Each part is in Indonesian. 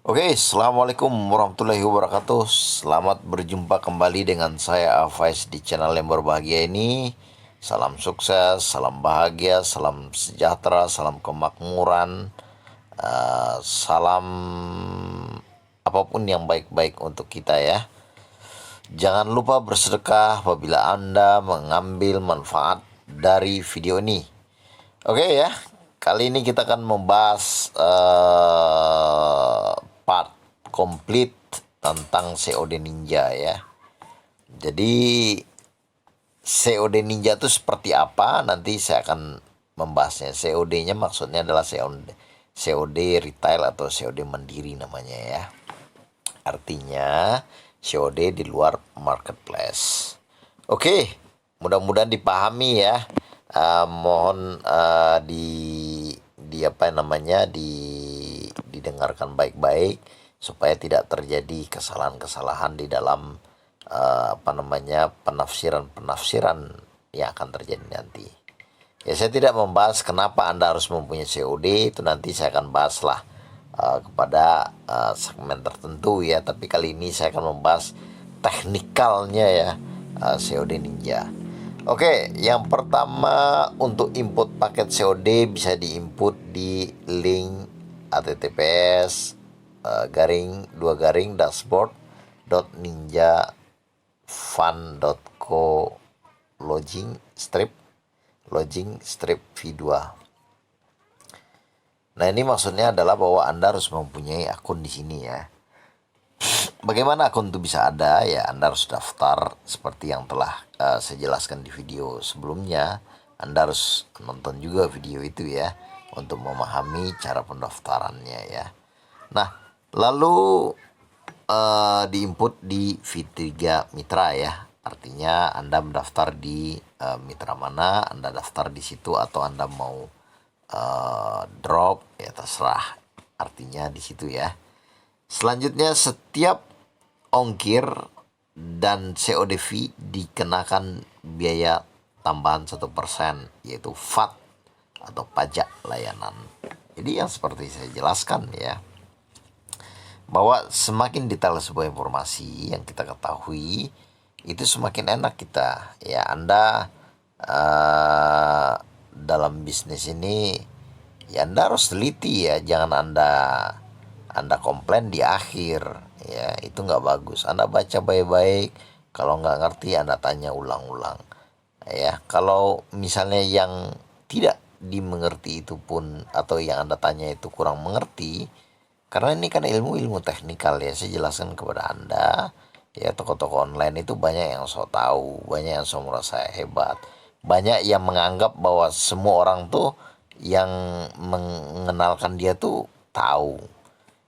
Oke, Assalamualaikum warahmatullahi wabarakatuh. Selamat berjumpa kembali dengan saya Afais di channel yang berbahagia ini. Salam sukses, salam bahagia, salam sejahtera, salam kemakmuran, salam apapun yang baik-baik untuk kita ya. Jangan lupa bersedekah apabila Anda mengambil manfaat dari video ini. Oke ya, kali ini kita akan membahas part komplit tentang COD Ninja ya. Jadi COD Ninja itu seperti apa? Nanti saya akan membahasnya. COD-nya maksudnya adalah COD retail atau COD mandiri namanya ya. Artinya COD di luar marketplace. Oke, mudah-mudahan dipahami ya. Mohon di apa namanya didengarkan baik-baik supaya tidak terjadi kesalahan-kesalahan di dalam penafsiran-penafsiran yang akan terjadi nanti. Ya, saya tidak membahas kenapa Anda harus mempunyai COD, itu nanti saya akan bahaslah kepada segmen tertentu ya. Tapi kali ini saya akan membahas teknikalnya ya, COD Ninja. Oke, yang pertama untuk input paket COD bisa diinput di link https garing dua garing dashboard.ninjafun.co login strip v2. Nah, ini maksudnya adalah bahwa Anda harus mempunyai akun di sini ya. Bagaimana akun itu bisa ada ya? Anda harus daftar seperti yang telah saya jelaskan di video sebelumnya. Anda harus nonton juga video itu ya untuk memahami cara pendaftarannya ya. Nah, lalu diinput di V3 Mitra ya. Artinya Anda mendaftar di mitra mana, Anda daftar di situ, atau Anda mau drop ya terserah. Artinya di situ ya. Selanjutnya setiap ongkir dan COD fee dikenakan biaya tambahan 1% yaitu VAT atau pajak layanan. Jadi yang seperti saya jelaskan ya, bahwa semakin detail sebuah informasi yang kita ketahui itu semakin enak kita ya. Anda dalam bisnis ini ya Anda harus teliti ya, jangan Anda komplain di akhir ya, itu nggak bagus. Anda baca baik-baik, kalau nggak ngerti Anda tanya ulang-ulang ya. Kalau misalnya yang tidak dimengerti itu pun atau yang Anda tanya itu kurang mengerti, karena ini kan ilmu teknikal ya, saya jelaskan kepada Anda ya. Toko-toko online itu banyak yang so tahu, banyak yang so merasa hebat, banyak yang menganggap bahwa semua orang tuh yang mengenalkan dia tuh tahu.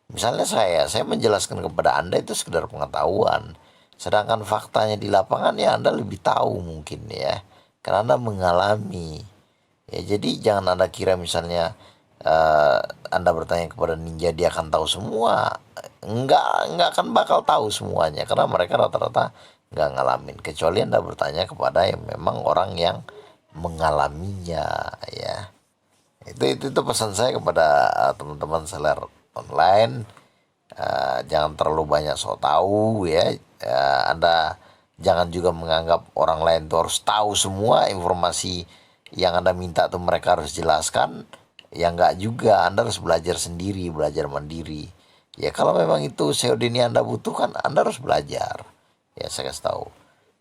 Misalnya saya menjelaskan kepada Anda itu sekedar pengetahuan. Sedangkan faktanya di lapangan ya Anda lebih tahu mungkin ya. Karena Anda mengalami. Ya, jadi jangan Anda kira misalnya Anda bertanya kepada ninja dia akan tahu semua. Enggak akan bakal tahu semuanya karena mereka rata-rata nggak ngalamin. Kecuali Anda bertanya kepada yang memang orang yang mengalaminya ya. Itu pesan saya kepada teman-teman seller online. Jangan terlalu banyak so tahu ya. Anda jangan juga menganggap orang lain tuh harus tahu semua informasi yang Anda minta tuh mereka harus jelaskan. Ya enggak juga, Anda harus belajar sendiri, belajar mandiri. Ya kalau memang itu COD ini Anda butuhkan, Anda harus belajar. Ya saya kasih tahu.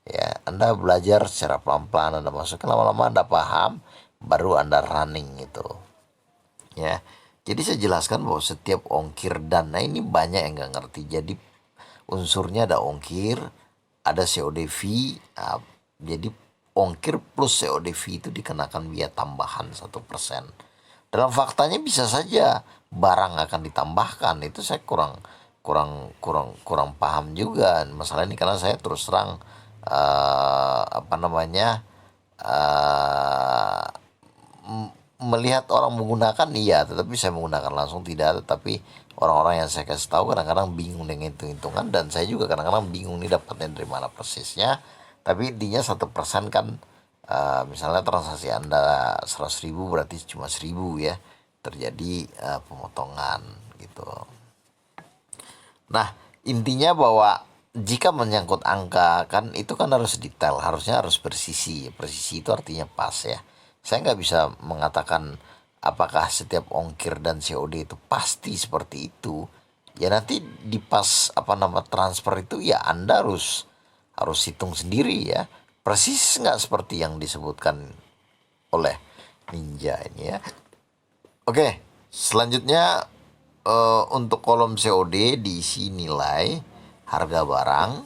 Ya, Anda belajar secara pelan-pelan, Anda masukkan, lama-lama Anda paham, baru Anda running itu. Ya, jadi saya jelaskan bahwa setiap ongkir dan, nah ini banyak yang nggak ngerti. Jadi unsurnya ada ongkir, ada COD fee. Nah, jadi ongkir plus COD fee itu dikenakan biaya tambahan 1%. Dalam faktanya bisa saja barang akan ditambahkan. Itu saya kurang paham juga masalah ini, karena saya terus terang melihat orang menggunakan iya, tetapi saya menggunakan langsung tidak. Tetapi orang-orang yang saya kasih tahu kadang-kadang bingung dengan hitung-hitungan, dan saya juga kadang-kadang bingung nih dapatnya dari mana persisnya. Tapi intinya 1% kan, misalnya transaksi Anda 100.000 berarti cuma 1.000 ya terjadi pemotongan gitu. Nah, intinya bahwa jika menyangkut angka kan itu kan harus detail, harusnya harus presisi. Presisi itu artinya pas ya. Saya nggak bisa mengatakan apakah setiap ongkir dan COD itu pasti seperti itu. Ya nanti di pas apa nama transfer itu ya Anda harus hitung sendiri ya. Persis nggak seperti yang disebutkan oleh Ninja ini ya. Oke, selanjutnya untuk kolom COD diisi nilai harga barang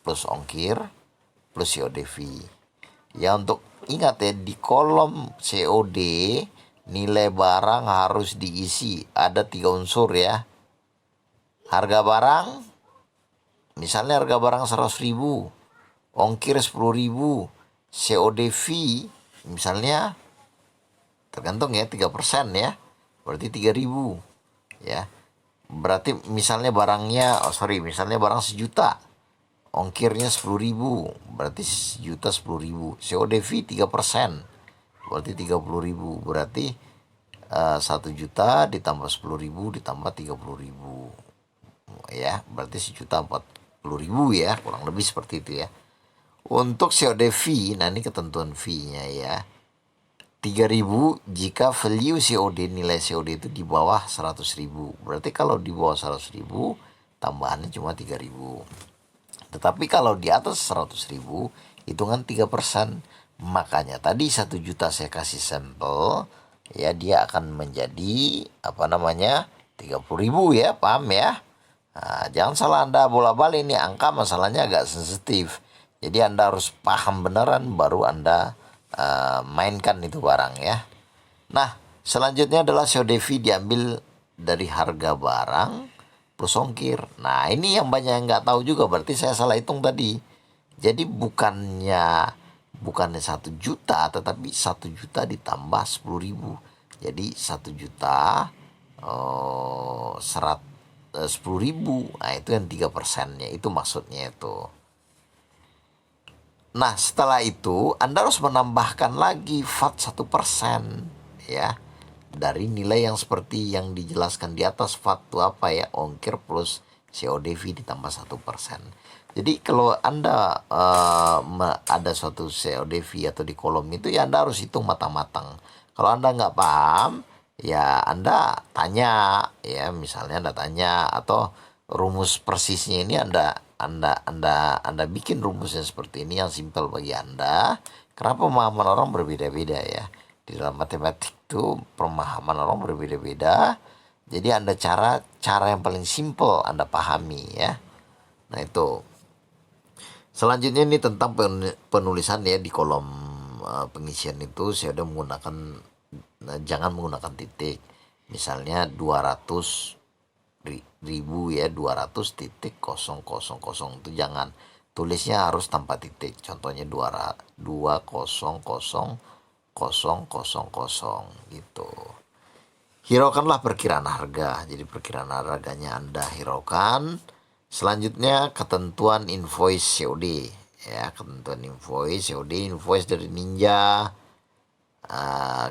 plus ongkir plus COD fee. Ya untuk ingat ya di kolom COD nilai barang harus diisi ada 3 unsur ya. Harga barang, misalnya harga barang 100.000, ongkir 10.000, COD fee misalnya tergantung ya 3% ya, berarti 3.000 ya. Berarti misalnya barangnya, misalnya barang 1 juta, ongkirnya 10.000, berarti 1 juta 10.000. COD fee 3%, berarti 30.000. Berarti 1 juta ditambah 10.000 ditambah 30.000 ya, berarti 1 juta 40.000 ya, kurang lebih seperti itu ya. Untuk COD fee, nah ini ketentuan fee-nya ya. 3.000 jika value COD, nilai COD itu di bawah 100.000. Berarti kalau di bawah 100.000 tambahannya cuma 3.000. Tetapi kalau di atas 100.000 hitungan 3%. Makanya tadi 1 juta saya kasih sampel ya, dia akan menjadi apa namanya 30.000 ya, paham ya. Nah, jangan salah Anda bola-balik, ini angka masalahnya agak sensitif. Jadi Anda harus paham beneran baru Anda mainkan itu barang ya. Nah, selanjutnya adalah COD fee diambil dari harga barang plus ongkir. Nah, ini yang banyak yang nggak tahu juga, berarti saya salah hitung tadi. Jadi bukannya 1 juta, tetapi 1 juta ditambah 10.000. Jadi 1 juta 10.000. Nah, itu yang 3%-nya, itu maksudnya itu. Nah, setelah itu Anda harus menambahkan lagi VAT 1% ya. Dari nilai yang seperti yang dijelaskan di atas, VAT itu apa ya? Ongkir plus COD fee ditambah 1%. Jadi kalau Anda ada suatu COD fee atau di kolom itu ya Anda harus hitung matang-matang. Kalau Anda nggak paham, ya Anda tanya ya, misalnya Anda tanya, atau rumus persisnya ini Anda bikin rumusnya seperti ini yang simpel bagi Anda. Kenapa pemahaman orang berbeda-beda ya? Di dalam matematik itu pemahaman orang berbeda-beda. Jadi Anda cara yang paling simpel Anda pahami ya. Nah itu. Selanjutnya ini tentang penulisan ya, di kolom pengisian itu saya udah menggunakan jangan menggunakan titik. Misalnya 200.000 ya, 200.000 itu jangan, tulisnya harus tanpa titik. Contohnya 200.000 gitu. Hiraukanlah perkiraan harga. Jadi perkiraan harganya Anda hiraukan. Selanjutnya ketentuan invoice COD ya, ketentuan invoice COD, invoice dari Ninja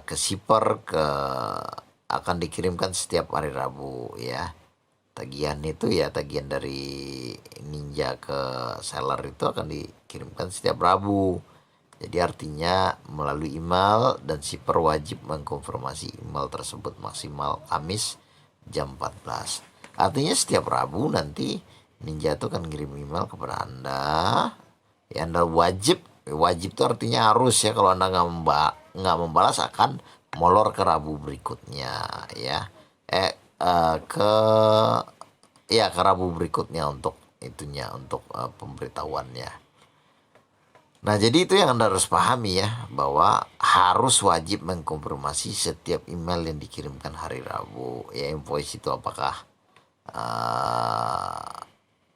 ke shipper akan dikirimkan setiap hari Rabu ya. Tagihan itu ya, tagihan dari Ninja ke seller itu akan dikirimkan setiap Rabu. Jadi artinya melalui email, dan shipper wajib mengkonfirmasi email tersebut maksimal Kamis jam 14. Artinya setiap Rabu nanti Ninja itu akan ngirim email kepada Anda. Ya, Anda wajib itu artinya harus ya, kalau Anda nggak membalas akan molor ke Rabu berikutnya ya. Ke Rabu berikutnya untuk itunya, untuk pemberitahuannya. Nah, jadi itu yang Anda harus pahami ya, bahwa harus wajib mengkonfirmasi setiap email yang dikirimkan hari Rabu. Ya, invoice itu apakah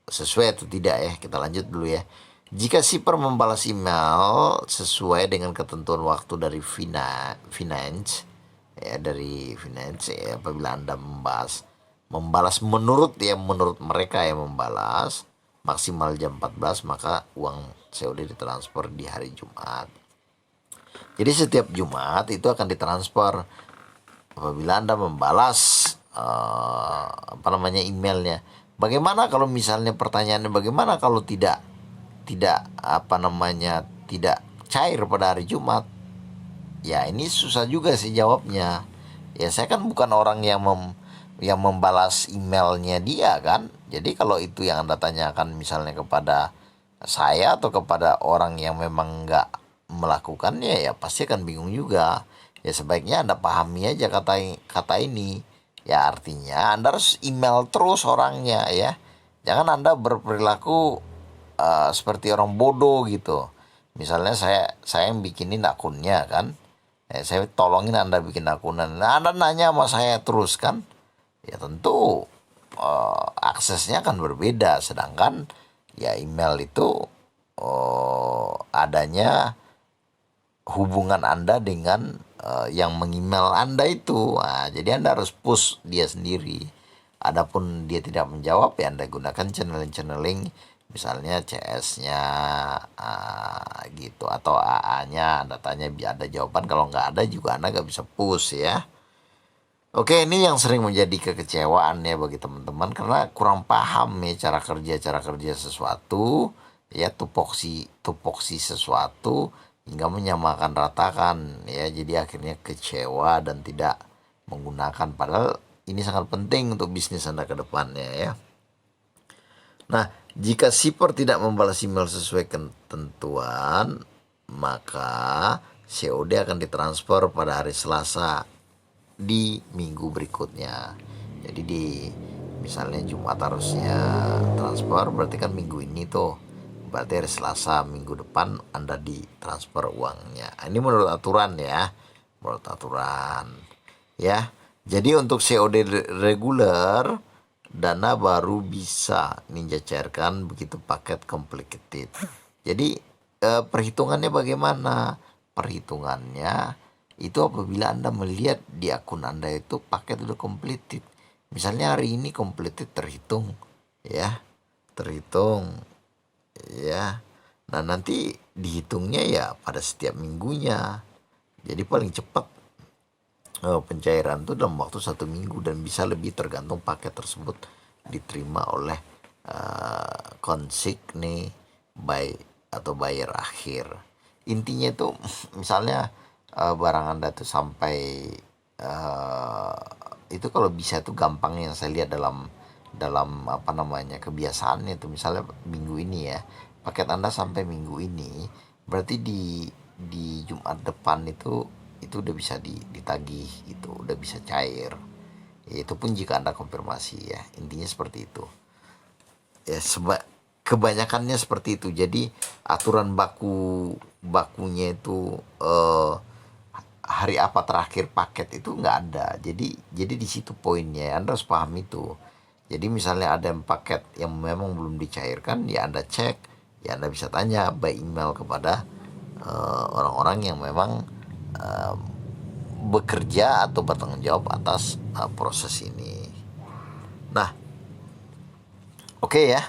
sesuai atau tidak ya. Kita lanjut dulu ya. Jika shipper membalas email sesuai dengan ketentuan waktu dari finance ya, apabila Anda membalas menurut mereka yang membalas maksimal jam 14, maka uang COD ditransfer di hari Jumat. Jadi setiap Jumat itu akan ditransfer apabila Anda membalas emailnya Bagaimana kalau misalnya pertanyaannya, bagaimana kalau tidak apa namanya, tidak cair pada hari Jumat? Ya ini susah juga sih jawabnya. Ya saya kan bukan orang yang membalas emailnya dia kan. Jadi kalau itu yang Anda tanyakan misalnya kepada saya atau kepada orang yang memang nggak melakukannya, ya pasti akan bingung juga. Ya sebaiknya Anda pahami aja kata kata ini. Ya artinya Anda harus email terus orangnya ya. Jangan Anda berperilaku seperti orang bodoh gitu. Misalnya saya yang bikinin akunnya kan. Saya tolongin Anda bikin akunan. Nah, Anda nanya sama saya terus kan. Ya tentu aksesnya akan berbeda. Sedangkan ya email itu adanya hubungan Anda dengan yang mengemail Anda itu. Nah, jadi Anda harus push dia sendiri. Adapun dia tidak menjawab, ya Anda gunakan channeling misalnya CS-nya gitu, atau AA-nya Anda tanya biar ada jawaban. Kalau nggak ada juga Anda nggak bisa push ya. Oke, ini yang sering menjadi kekecewaan ya bagi teman-teman karena kurang paham ya cara kerja sesuatu, ya tupoksi tupoksi sesuatu hingga menyamakan ratakan ya. Jadi akhirnya kecewa dan tidak menggunakan, padahal ini sangat penting untuk bisnis Anda ke depannya ya. Nah, jika shipper tidak membalas email sesuai ketentuan, maka COD akan ditransfer pada hari Selasa di minggu berikutnya. Jadi di misalnya Jumat harusnya transfer, berarti kan minggu ini tuh, berarti hari Selasa minggu depan Anda ditransfer uangnya. Ini menurut aturan ya, menurut aturan ya. Jadi untuk COD reguler, dana baru bisa Ninja cairkan begitu paket complicated. Jadi perhitungannya bagaimana? Perhitungannya itu apabila Anda melihat di akun Anda itu paket udah completed. Misalnya hari ini completed terhitung ya, terhitung ya. Nah, nanti dihitungnya ya pada setiap minggunya. Jadi paling cepat pencairan itu dalam waktu 1 minggu, dan bisa lebih tergantung paket tersebut diterima oleh konsigne buy atau buyer akhir. Intinya itu misalnya barang Anda tuh sampai uh, itu kalau bisa tuh gampang yang saya lihat dalam dalam apa namanya kebiasaannya itu, misalnya minggu ini ya paket Anda sampai minggu ini, berarti di Jumat depan itu udah bisa ditagih gitu, udah bisa cair. Ya, itu pun jika Anda konfirmasi ya. Intinya seperti itu. Ya kebanyakannya seperti itu. Jadi aturan bakunya itu hari apa terakhir paket itu nggak ada. Jadi di situ poinnya. Anda harus paham itu. Jadi misalnya ada yang paket yang memang belum dicairkan, ya Anda cek, ya Anda bisa tanya by email kepada orang-orang yang memang uh, bekerja atau bertanggung jawab atas proses ini. Nah, oke ya.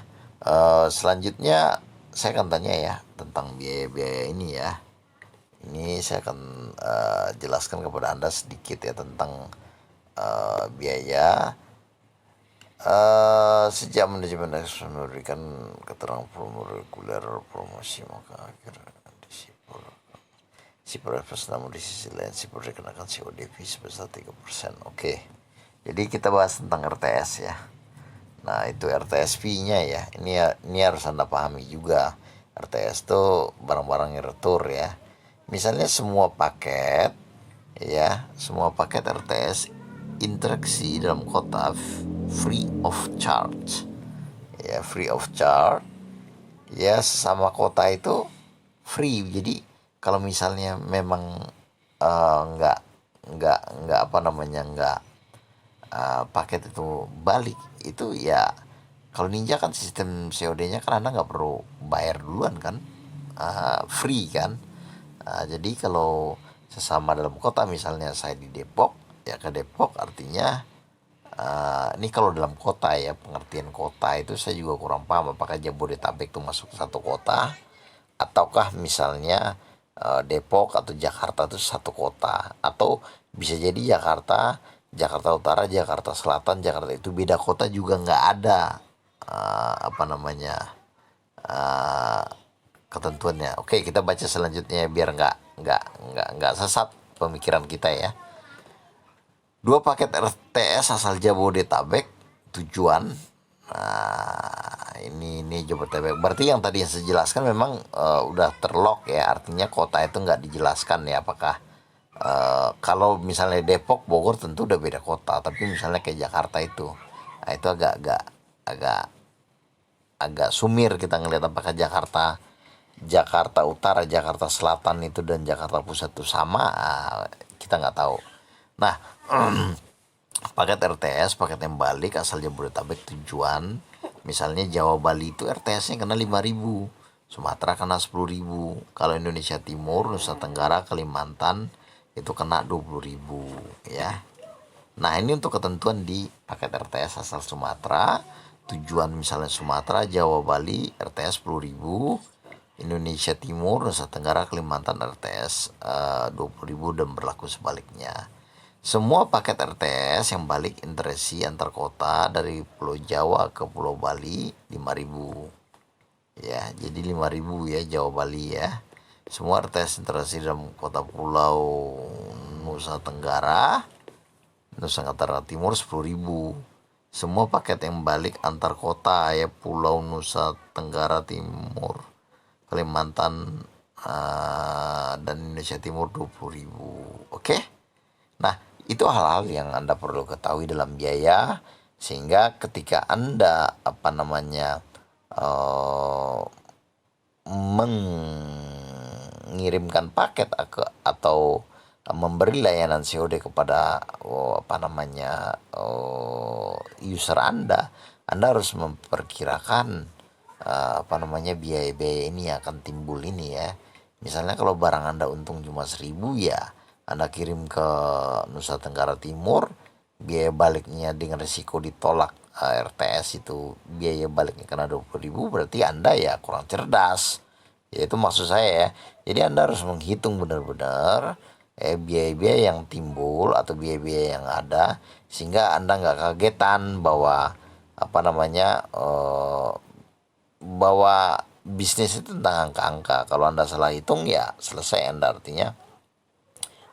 Selanjutnya saya akan tanya ya tentang biaya-biaya ini ya. Ini saya akan jelaskan kepada Anda sedikit ya tentang biaya. Sejak manajemen memberikan keterangan promo reguler promosi, maka akhirnya si purchase, namun di sisi lain si dikenakan COD fee sebesar 3%. Oke. Jadi kita bahas tentang RTS ya. Nah, itu RTS fee-nya ya. Ini harus Anda pahami juga. RTS itu barang-barang yang retur ya. Misalnya semua paket ya, semua paket RTS interaksi dalam kota free of charge. Ya, free of charge. Ya, sama kota itu free. Jadi kalau misalnya memang nggak nggak apa namanya nggak paket itu balik, itu ya kalau Ninja kan sistem COD-nya kan Anda nggak perlu bayar duluan kan, free kan. Jadi kalau sesama dalam kota, misalnya saya di Depok ya ke Depok, artinya ini kalau dalam kota ya, pengertian kota itu saya juga kurang paham apakah Jabodetabek itu masuk satu kota ataukah misalnya Depok atau Jakarta itu satu kota, atau bisa jadi Jakarta Utara, Jakarta Selatan, Jakarta itu beda kota juga nggak ada. apa namanya ketentuannya. Oke, kita baca selanjutnya biar nggak sesat pemikiran kita ya. 2 paket RTS asal Jabodetabek tujuan. Nah, ini Jabodetabek. Berarti yang tadi yang saya jelaskan memang udah terlock ya. Artinya kota itu nggak dijelaskan ya apakah kalau misalnya Depok, Bogor tentu udah beda kota. Tapi misalnya kayak Jakarta itu, nah itu agak sumir kita ngelihat apakah Jakarta Utara, Jakarta Selatan itu dan Jakarta Pusat itu sama, kita nggak tahu. Nah, paket RTS, paket yang balik asal Jabodetabek tujuan, misalnya Jawa Bali itu RTS-nya kena 5.000, Sumatera kena 10.000, kalau Indonesia Timur, Nusa Tenggara, Kalimantan itu kena 20.000 ya. Nah, ini untuk ketentuan di paket RTS asal Sumatera, tujuan misalnya Sumatera, Jawa, Bali, RTS 10.000, Indonesia Timur, Nusa Tenggara, Kalimantan RTS 20.000 dan berlaku sebaliknya. Semua paket RTS yang balik interesi antar kota dari Pulau Jawa ke Pulau Bali 5.000. Ya, jadi 5.000 ya Jawa Bali ya. Semua RTS interesi dalam kota Pulau Nusa Tenggara Timur 10.000. Semua paket yang balik antar kota ya Pulau Nusa Tenggara Timur, Kalimantan dan Indonesia Timur 20.000. Oke? Nah, itu hal-hal yang Anda perlu ketahui dalam biaya sehingga ketika Anda mengirimkan paket atau memberi layanan COD kepada user Anda harus memperkirakan biaya-biaya ini akan timbul ini ya. Misalnya kalau barang Anda untung cuma 1.000 ya Anda kirim ke Nusa Tenggara Timur, biaya baliknya dengan risiko ditolak RTS itu biaya baliknya kena 20.000, berarti Anda ya kurang cerdas. Ya itu maksud saya ya. Jadi Anda harus menghitung benar-benar biaya-biaya yang timbul atau biaya-biaya yang ada sehingga Anda nggak kagetan bahwa bahwa bisnis itu tentang angka-angka. Kalau Anda salah hitung ya selesai Anda, artinya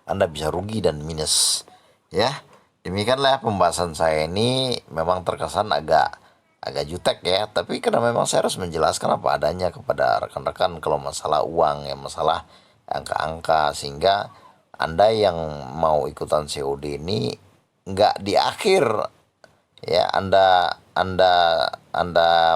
Anda bisa rugi dan minus ya. Demikianlah pembahasan saya ini, memang terkesan agak jutek ya, tapi karena memang saya harus menjelaskan apa adanya kepada rekan-rekan kalau masalah uang ya, masalah angka-angka, sehingga Anda yang mau ikutan COD ini nggak di akhir ya Anda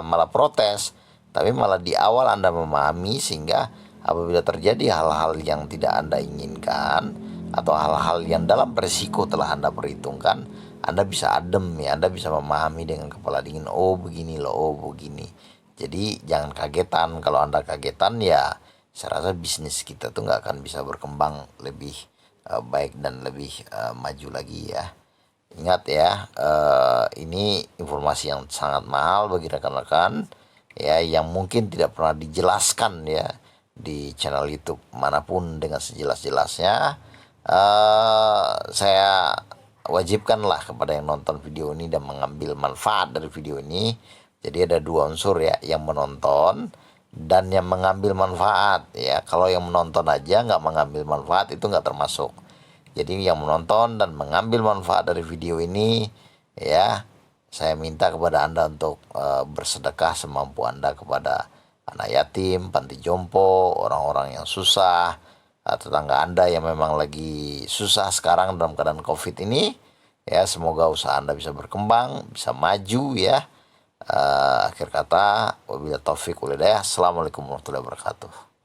malah protes, tapi malah di awal Anda memahami sehingga apabila terjadi hal-hal yang tidak Anda inginkan atau hal-hal yang dalam berisiko telah Anda perhitungkan, Anda bisa adem ya, Anda bisa memahami dengan kepala dingin, oh begini loh, oh begini. Jadi jangan kagetan. Kalau Anda kagetan ya saya rasa bisnis kita tuh nggak akan bisa berkembang lebih baik dan lebih maju lagi ya. Ingat ya, ini informasi yang sangat mahal bagi rekan-rekan ya, yang mungkin tidak pernah dijelaskan ya di channel YouTube manapun dengan sejelas-jelasnya. Saya wajibkanlah kepada yang nonton video ini dan mengambil manfaat dari video ini. Jadi ada 2 unsur ya, yang menonton dan yang mengambil manfaat ya. Kalau yang menonton aja nggak mengambil manfaat itu nggak termasuk. Jadi yang menonton dan mengambil manfaat dari video ini ya, saya minta kepada Anda untuk bersedekah semampu Anda kepada anak yatim, panti jompo, orang-orang yang susah, tetangga Anda yang memang lagi susah sekarang dalam keadaan COVID ini ya. Semoga usaha Anda bisa berkembang, bisa maju ya. Akhir kata, wabillahi taufik wal hidayah. Assalamualaikum warahmatullahi wabarakatuh.